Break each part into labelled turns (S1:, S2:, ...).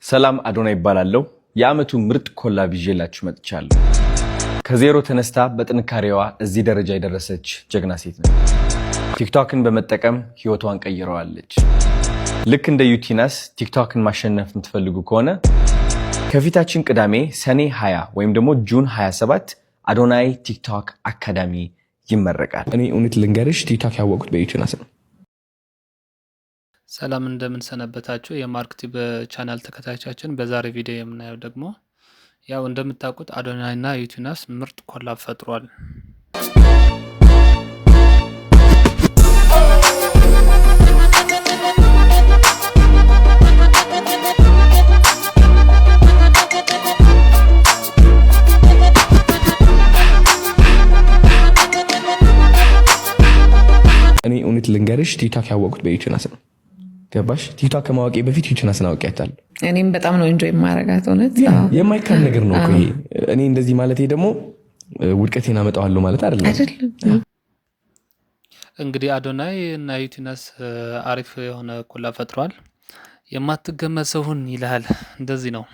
S1: ሰላም አዶናይ ይባላልው የአመቱ ምርጥ ኮላብ ይዤላችሁ መጥቻለሁ። ከዜሮ ተነስታ በጥንካሬዋ እዚህ ደረጃ የደረሰች ጀግና ሴት ነች። ቲክቶክን በመጠቀም ህይወቷን ቀይረዋለች። ልክ እንደ ዩቲናስ ቲክቶክን ማሸነፍ የምትፈልጉ ከሆነ ከፊታችን ቅዳሜ ሰኔ 20 ወይም ደግሞ ጁን 27 አዶናይ ቲክቶክ አካዳሚ ይመረቃል።
S2: እኔ እውነት ልንገርሽ ቲክቶክ ያወቁት በዩቲናስ ነው።
S3: ሰላም እንደምን ሰነበታችሁ የማርክቲቭ ቻናል ተከታታዮቻችን። በዛሬ ቪዲዮ የምናየው ደግሞ ያው እንደምታውቁት አዶናይ እና ዩቲናስ ምርጥ ኮላብ ፈጥሯል።
S2: እኔ እውነት ልንገርሽ ቲክቶክ ያወቁት በዩቲናስ ነው። ገባሽ? ቲክቶክ ከማወቄ በፊት ዩቲናስን አውቄያታለሁ።
S4: እኔም በጣም ነው ኢንጆይ ማረጋት። እውነት
S2: የማይካድ ነገር ነው እኮ ይሄ። እኔ እንደዚህ ማለቴ ደግሞ ውድቀቴን አመጣዋለሁ ማለት አይደለም።
S3: እንግዲህ አዶናይ እና ዩቲናስ አሪፍ የሆነ ኮላብ ፈጥሯል። የማትገመት ሰውን ይልሃል። እንደዚህ ነው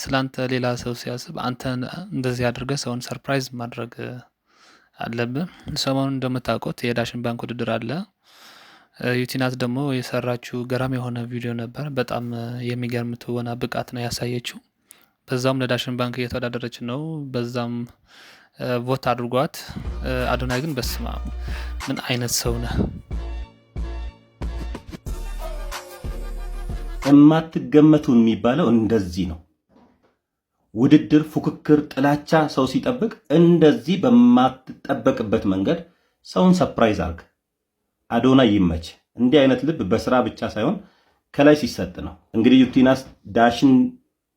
S3: ስላንተ ሌላ ሰው ሲያስብ አንተ እንደዚህ አድርገህ ሰውን ሰርፕራይዝ ማድረግ አለብህ። ሰሞኑን እንደምታውቁት የዳሽን ባንክ ውድድር አለ። ዩቲናስ ደግሞ የሰራችው ገራሚ የሆነ ቪዲዮ ነበር። በጣም የሚገርም ትወና ብቃት ነው ያሳየችው። በዛም ለዳሽን ባንክ እየተወዳደረች ነው። በዛም ቮት አድርጓት። አዶናይ ግን በስማ ምን አይነት ሰው ነህ?
S5: የማትገመቱ የሚባለው እንደዚህ ነው። ውድድር፣ ፉክክር፣ ጥላቻ ሰው ሲጠብቅ እንደዚህ በማትጠበቅበት መንገድ ሰውን ሰርፕራይዝ አርግ። አዶናይ ይመች። እንዲህ አይነት ልብ በስራ ብቻ ሳይሆን ከላይ ሲሰጥ ነው። እንግዲህ ዩቲናስ ዳሽን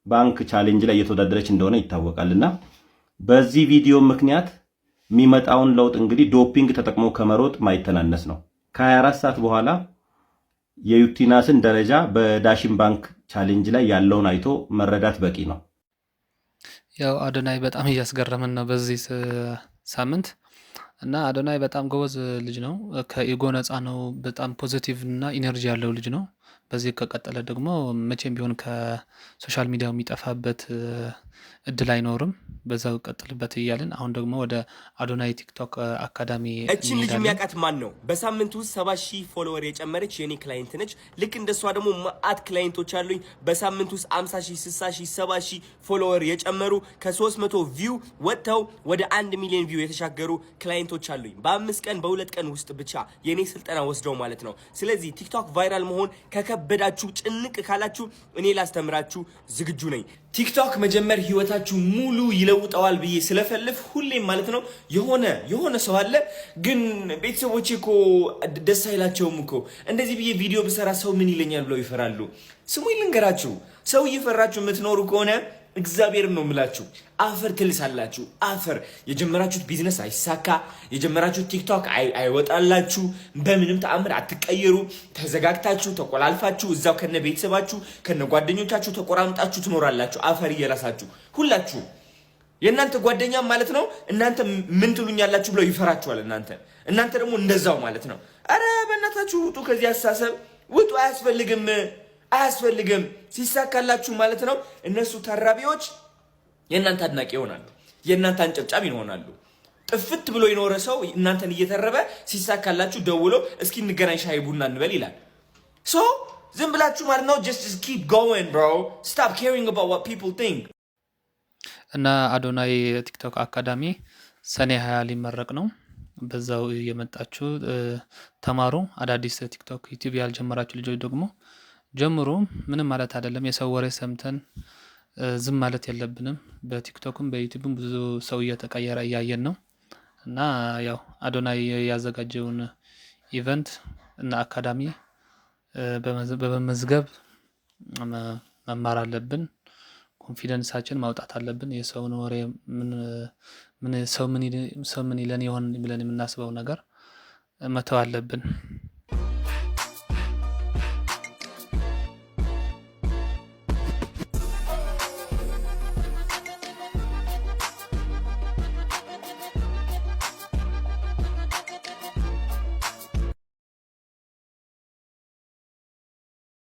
S5: ባንክ ቻሌንጅ ላይ እየተወዳደረች እንደሆነ ይታወቃልና በዚህ ቪዲዮ ምክንያት የሚመጣውን ለውጥ እንግዲህ ዶፒንግ ተጠቅሞ ከመሮጥ ማይተናነስ ነው። ከ24 ሰዓት በኋላ የዩቲናስን ደረጃ በዳሽን ባንክ ቻሌንጅ ላይ ያለውን አይቶ መረዳት በቂ ነው።
S3: ያው አዶናይ በጣም እያስገረመን ነው በዚህ ሳምንት እና አዶናይ በጣም ጎበዝ ልጅ ነው። ከኢጎ ነፃ ነው። በጣም ፖዚቲቭ እና ኢነርጂ ያለው ልጅ ነው። በዚህ ከቀጠለ ደግሞ መቼም ቢሆን ከሶሻል ሚዲያው የሚጠፋበት እድል አይኖርም። በዛው ቀጥልበት እያልን አሁን ደግሞ ወደ አዶናይ ቲክቶክ አካዳሚ
S6: እቺን ልጅ የሚያውቃት ማን ነው? በሳምንት ውስጥ 70,000 ፎሎወር የጨመረች የኔ ክላይንት ነች። ልክ እንደሷ ደግሞ ማአት ክላይንቶች አሉኝ። በሳምንት ውስጥ 50,000፣ 60,000፣ 70,000 ፎሎወር የጨመሩ ከ300 ቪው ወጥተው ወደ 1 ሚሊዮን ቪው የተሻገሩ ክላይንቶች አሉኝ። በ5 ቀን በ2 ቀን ውስጥ ብቻ የኔ ስልጠና ወስደው ማለት ነው። ስለዚህ ቲክቶክ ቫይራል መሆን ከከበዳችሁ፣ ጭንቅ ካላችሁ እኔ ላስተምራችሁ ዝግጁ ነኝ። ቲክቶክ መጀመር ህይወታችሁ ሙሉ ይለውጠዋል ብዬ ስለፈልፍ ሁሌም ማለት ነው የሆነ ሰው አለ ግን ቤተሰቦቼ እኮ ደስ አይላቸውም እኮ እንደዚህ ብዬ ቪዲዮ ብሰራ ሰው ምን ይለኛል ብለው ይፈራሉ። ስሙ ይልንገራችሁ፣ ሰው እየፈራችሁ የምትኖሩ ከሆነ እግዚአብሔር ነው የምላችሁ አፈር ትልሳላችሁ። አፈር የጀመራችሁት ቢዝነስ አይሳካ፣ የጀመራችሁት ቲክቶክ አይወጣላችሁ፣ በምንም ተአምር አትቀየሩ። ተዘጋግታችሁ ተቆላልፋችሁ እዛው ከነ ቤተሰባችሁ ከነ ጓደኞቻችሁ ተቆራምጣችሁ ትኖራላችሁ። አፈር እየራሳችሁ ሁላችሁ። የእናንተ ጓደኛም ማለት ነው እናንተ ምን ትሉኛላችሁ ብለው ይፈራችኋል። እናንተ ደግሞ እንደዛው ማለት ነው። አረ በእናታችሁ ውጡ ከዚህ አስተሳሰብ ውጡ። አያስፈልግም። ሲሳካላችሁ ማለት ነው እነሱ ተራቢዎች የእናንተ አድናቂ ይሆናሉ፣ የእናንተ አንጨብጫቢ ይሆናሉ። ጥፍት ብሎ የኖረ ሰው እናንተን እየተረበ ሲሳካላችሁ ደውሎ እስኪ እንገናኝ ሻይ ቡና እንበል ይላል። ሶ ዝም ብላችሁ ማለት ነው just keep going bro, stop caring about what people think።
S3: እና አዶናይ ቲክቶክ አካዳሚ ሰኔ 20 ሊመረቅ ነው። በዛው የመጣችሁ ተማሩ። አዳዲስ ቲክቶክ ዩቲዩብ ያልጀመራችሁ ልጆች ደግሞ ጀምሩ። ምንም ማለት አይደለም። የሰው ወሬ ሰምተን ዝም ማለት የለብንም። በቲክቶክም በዩቲዩብም ብዙ ሰው እየተቀየረ እያየን ነው እና ያው አዶናይ ያዘጋጀውን ኢቨንት እና አካዳሚ በመመዝገብ መማር አለብን። ኮንፊደንሳችን ማውጣት አለብን። የሰውን ወሬ ሰው ምን ይለን ይሆን ብለን የምናስበው ነገር መተው አለብን።